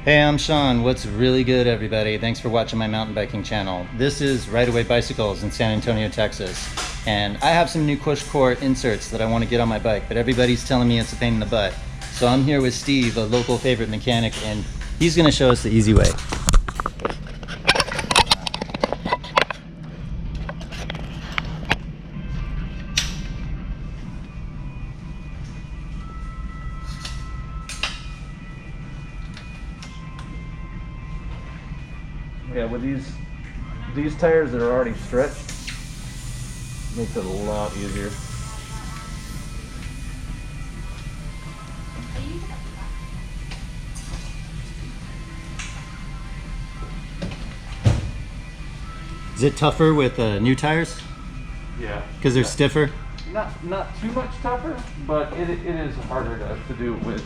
Hey, I'm Sean. What's really good, everybody? Thanks for watching my mountain biking channel. This is Right Away Bicycles in San Antonio, Texas. And I have some new Cush core inserts that I want to get on my bike, but everybody's telling me it's a pain in the butt. So I'm here with Steve, a local favorite mechanic, and he's going to show us the easy way. Yeah, with these tires that are already stretched, makes it a lot easier. Is it tougher with new tires? Yeah. Because they're stiffer? Not too much tougher, but it is harder to do it with.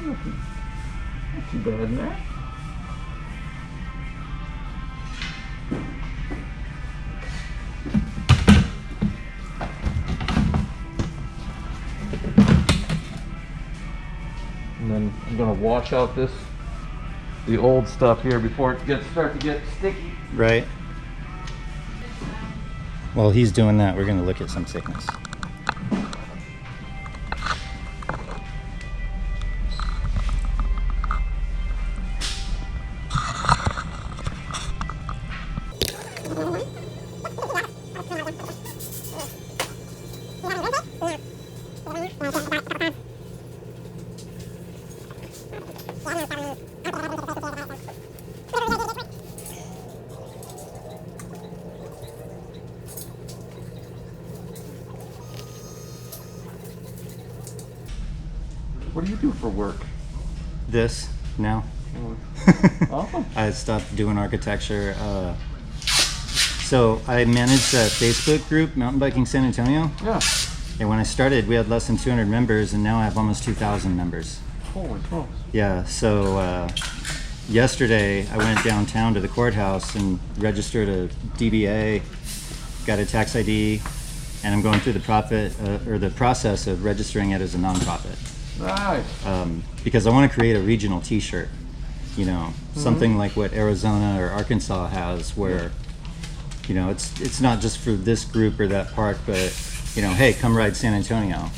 Not too bad, man. And then I'm gonna wash out the old stuff here before it starts to get sticky. Right. While he's doing that, we're going to look at some thickness. What do you do for work? This now. Awesome. I stopped doing architecture. So I managed a Facebook group, Mountain Biking San Antonio. Yeah. And when I started, we had less than 200 members, and now I have almost 2,000 members. Holy smokes. Yeah, so yesterday I went downtown to the courthouse and registered a DBA, got a tax ID, and I'm going through the process of registering it as a nonprofit. Nice. Because I want to create a regional T-shirt, something like what Arizona or Arkansas has, where it's not just for this group or that park, but hey, come ride San Antonio.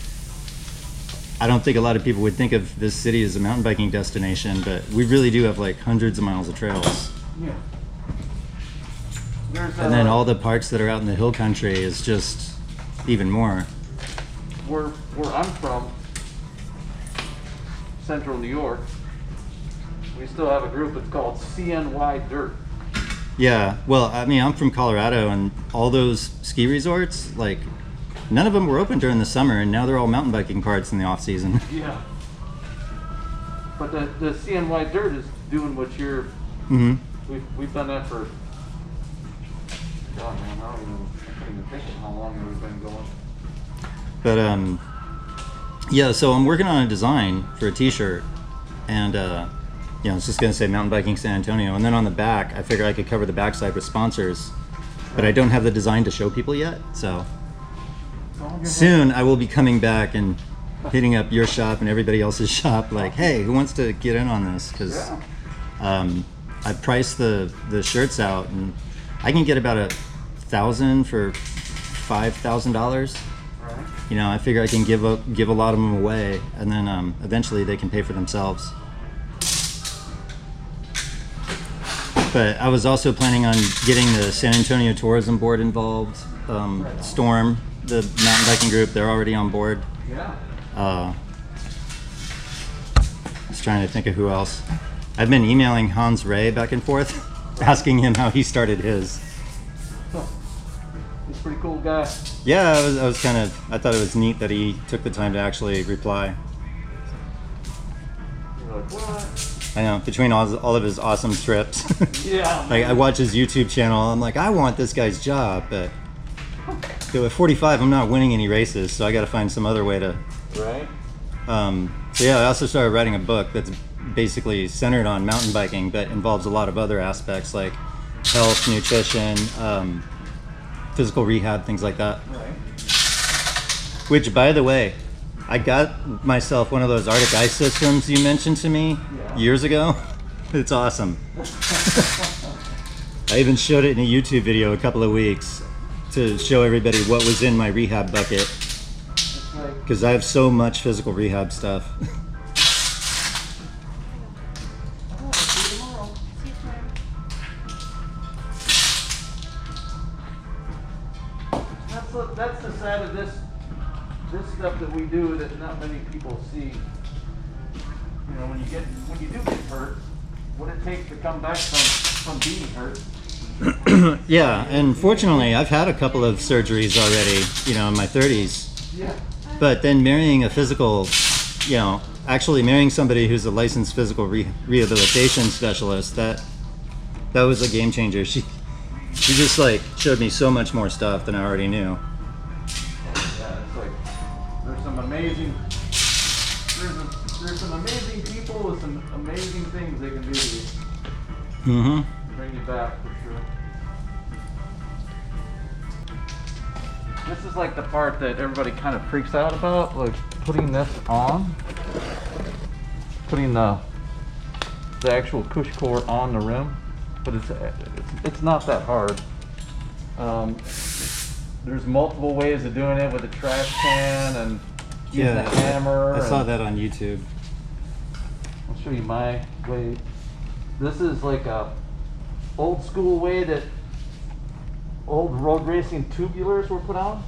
I don't think a lot of people would think of this city as a mountain biking destination, but we really do have like hundreds of miles of trails. Yeah. And then all the parks that are out in the hill country is just even more. Where I'm from, Central New York, we still have a group. It's called CNY Dirt. Yeah, well, I mean, I'm from Colorado, and all those ski resorts, like, none of them were open during the summer, and now they're all mountain biking parks in the off season. Yeah. But the CNY Dirt is doing what you're. Mm-hmm. We've done that for. God, man, I can't even think of how long we've been going. But yeah, so I'm working on a design for a T-shirt, and it's just gonna say Mountain Biking San Antonio, and then on the back, I figure I could cover the backside with sponsors, but I don't have the design to show people yet. So soon I will be coming back and hitting up your shop and everybody else's shop, like, hey, who wants to get in on this? Because I priced the shirts out, and I can get about 1,000 for $5,000. I figure I can give a lot of them away, and then eventually they can pay for themselves. But I was also planning on getting the San Antonio Tourism Board involved. Storm, the mountain biking group, they're already on board. Yeah. I was trying to think of who else. I've been emailing Hans Ray back and forth, asking him how he started his. Is pretty cool guy. Yeah, I was kind of, I thought it was neat that he took the time to actually reply. You're like, what? I know, between all of his awesome trips. Yeah. Like, I watch his YouTube channel, I'm like, I want this guy's job, but at 45, I'm not winning any races, so I got to find some other way to. Right. So yeah, I also started writing a book that's basically centered on mountain biking, but involves a lot of other aspects like health, nutrition, physical rehab, things like that. Right. Which, by the way, I got myself one of those Arctic ice systems you mentioned to me years ago. It's awesome. I even showed it in a YouTube video a couple of weeks to show everybody what was in my rehab bucket. Because I have so much physical rehab stuff. That's the side of this stuff that we do that not many people see. You know, when you do get hurt, what it takes to come back from being hurt. Yeah, and fortunately, I've had a couple of surgeries already, you know, in my 30s. Yeah. But then marrying a physical, you know, actually marrying somebody who's a licensed physical rehabilitation specialist, that was a game changer. She just like showed me so much more stuff than I already knew. Yeah, it's like there's some amazing people with some amazing things they can do to you. Mm-hmm. Bring you back for sure. This is like the part that everybody kind of freaks out about, like putting this on, putting the actual Cush core on the rim, but it's not that hard. There's multiple ways of doing it with a trash can and using a hammer. I saw that on YouTube. I'll show you my way. This is like a old school way that old road racing tubulars were put on.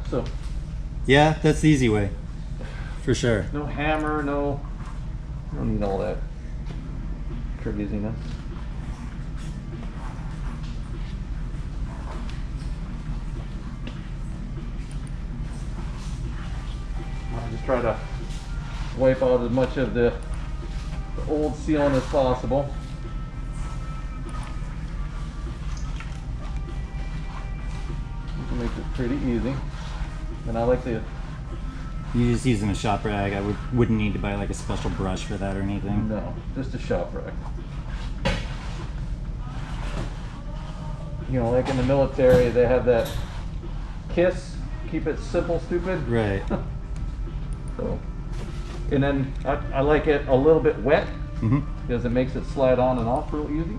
So Yeah, that's the easy way, for sure. no hammer, no, you don't need all that craziness. I just try to wipe out as much of the old sealant as possible. It makes it pretty easy. And I like to. You just using a shop rag. I wouldn't need to buy like a special brush for that or anything. No, just a shop rag. You know, like in the military, they have that KISS, keep it simple, stupid. Right. So, and then I like it a little bit wet Mm-hmm. because it makes it slide on and off real easy.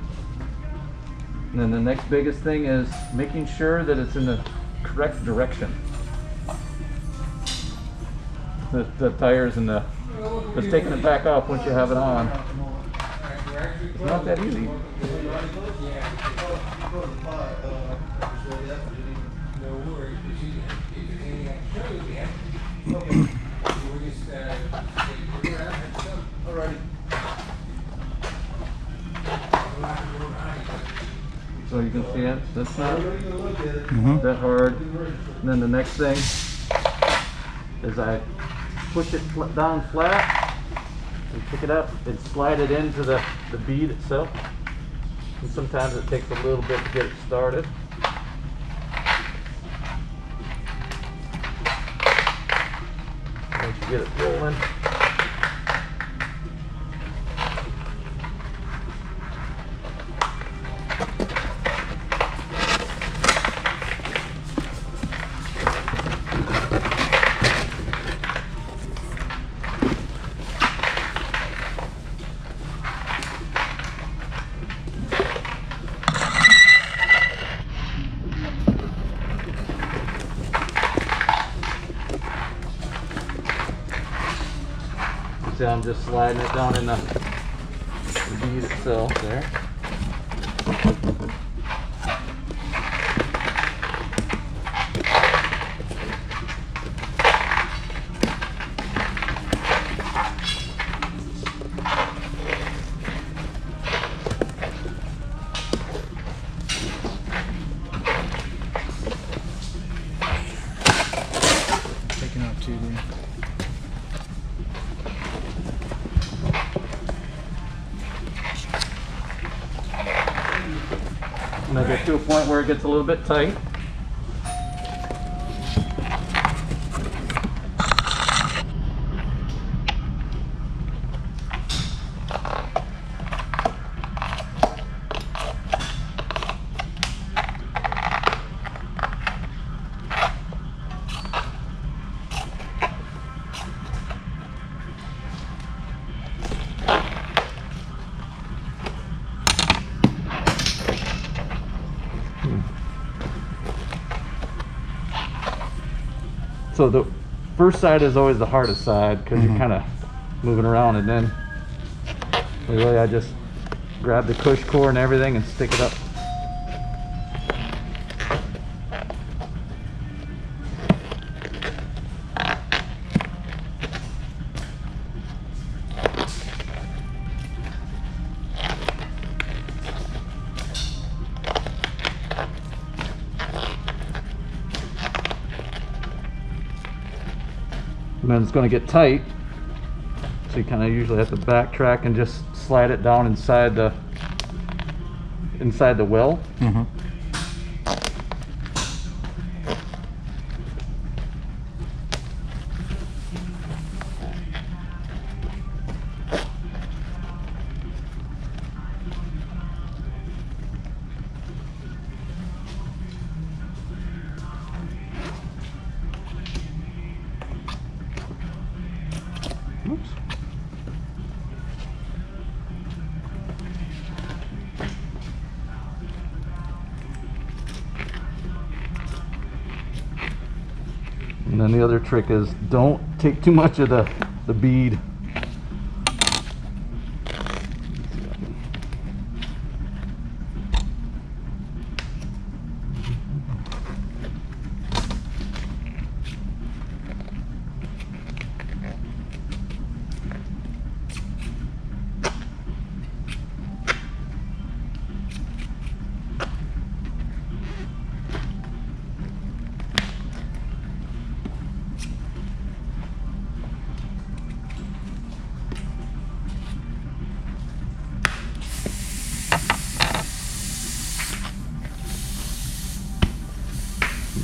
And then the next biggest thing is making sure that it's in the correct direction. The tires and just taking it back off once you have it on. It's not that easy. So you can see it, that's not that hard. And then the next thing is I push it down flat and pick it up and slide it into the bead itself. And sometimes it takes a little bit to get it started. Once you get it rolling, see I'm just sliding it down in the bead itself there. I get to a point where it gets a little bit tight. So the first side is always the hardest side because you're kind of moving around, and then really I just grab the Cush core and everything and stick it up. And then it's going to get tight, so you kind of usually have to backtrack and just slide it down inside the well. Oops. And then the other trick is don't take too much of the bead.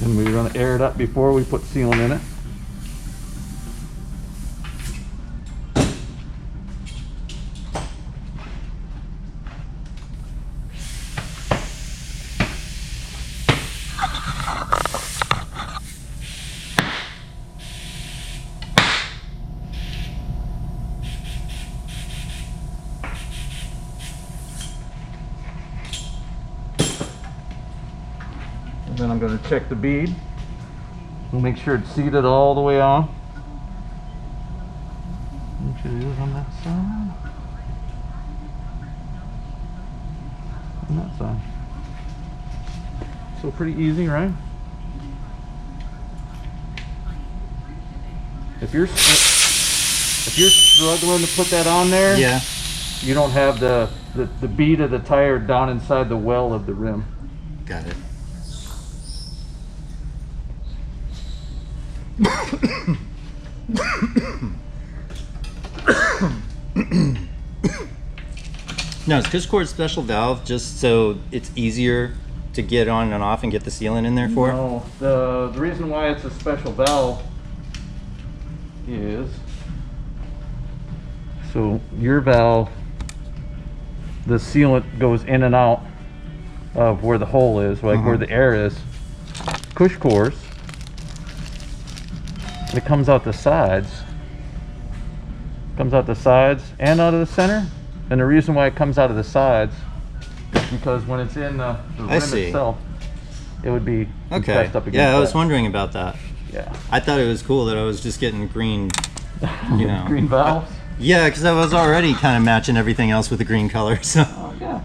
And we're going to air it up before we put sealant in it. And then I'm going to check the bead. We'll make sure it's seated all the way on. Make sure it is on that side. On that side. So pretty easy, right? If you're struggling to put that on there, Yeah. you don't have the bead of the tire down inside the well of the rim. Got it. Now, is Cush cord special valve just so it's easier to get on and off and get the sealant in there for? No, the reason why it's a special valve is so your valve, the sealant goes in and out of where the hole is, like where the air is. Cush cores, it comes out the sides. Comes out the sides and out of the center. And the reason why it comes out of the sides is because when it's in the rim itself, it would be pressed up against Yeah, I was that. wondering about that. Yeah. I thought it was cool that I was just getting green, you know. Green valves? Yeah, because I was already kind of matching everything else with the green color, so. Oh, yeah.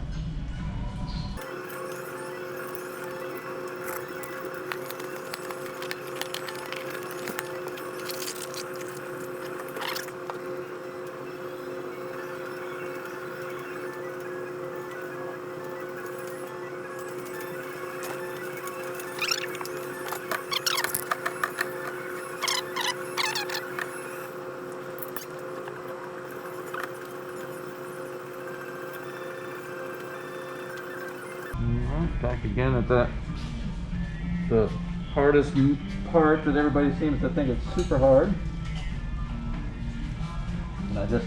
Alright, back again at the hardest part that everybody seems to think it's super hard. And I just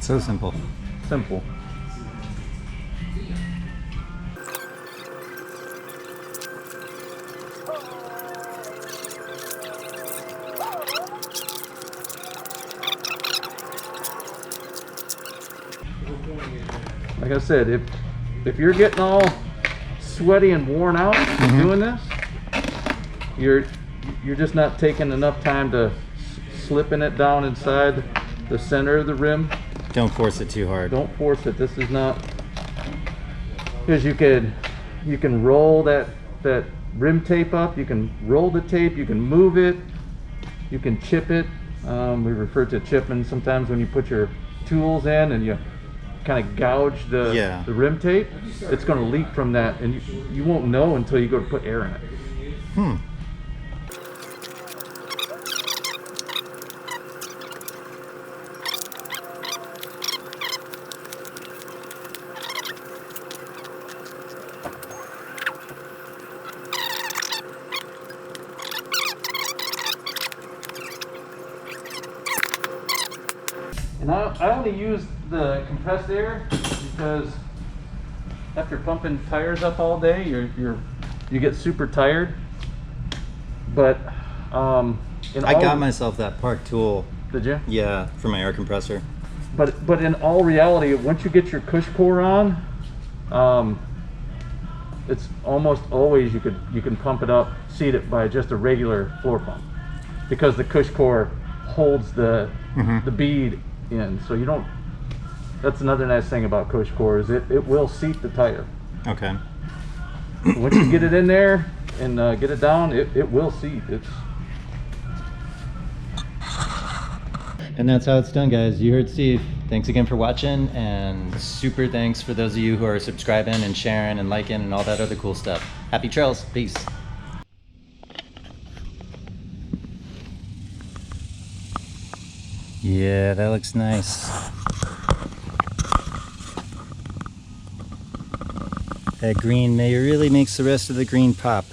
So simple. simple. Like I said, if you're getting all sweaty and worn out doing this, you're just not taking enough time to slipping it down inside the center of the rim. Don't force it too hard. Don't force it. This is not, because you can roll that rim tape up. You can roll the tape. You can move it. You can chip it. We refer to chipping sometimes when you put your tools in and you kind of gouge the rim tape. It's going to leak from that, and you won't know until you go to put air in it. And I only use the compressed air because after pumping tires up all day, you get super tired. But I got myself that Park tool. Did you? Yeah, for my air compressor. But in all reality, once you get your Cush core on, it's almost always you can pump it up, seat it by just a regular floor pump, because the Cush core holds the bead in, so you don't. That's another nice thing about Cush core is it will seat the tire. Okay. Once you get it in there and get it down, it will seat. And that's how it's done, guys. You heard Steve. Thanks again for watching, and super thanks for those of you who are subscribing and sharing and liking and all that other cool stuff. Happy trails. Peace. Yeah, that looks nice. That green really makes the rest of the green pop.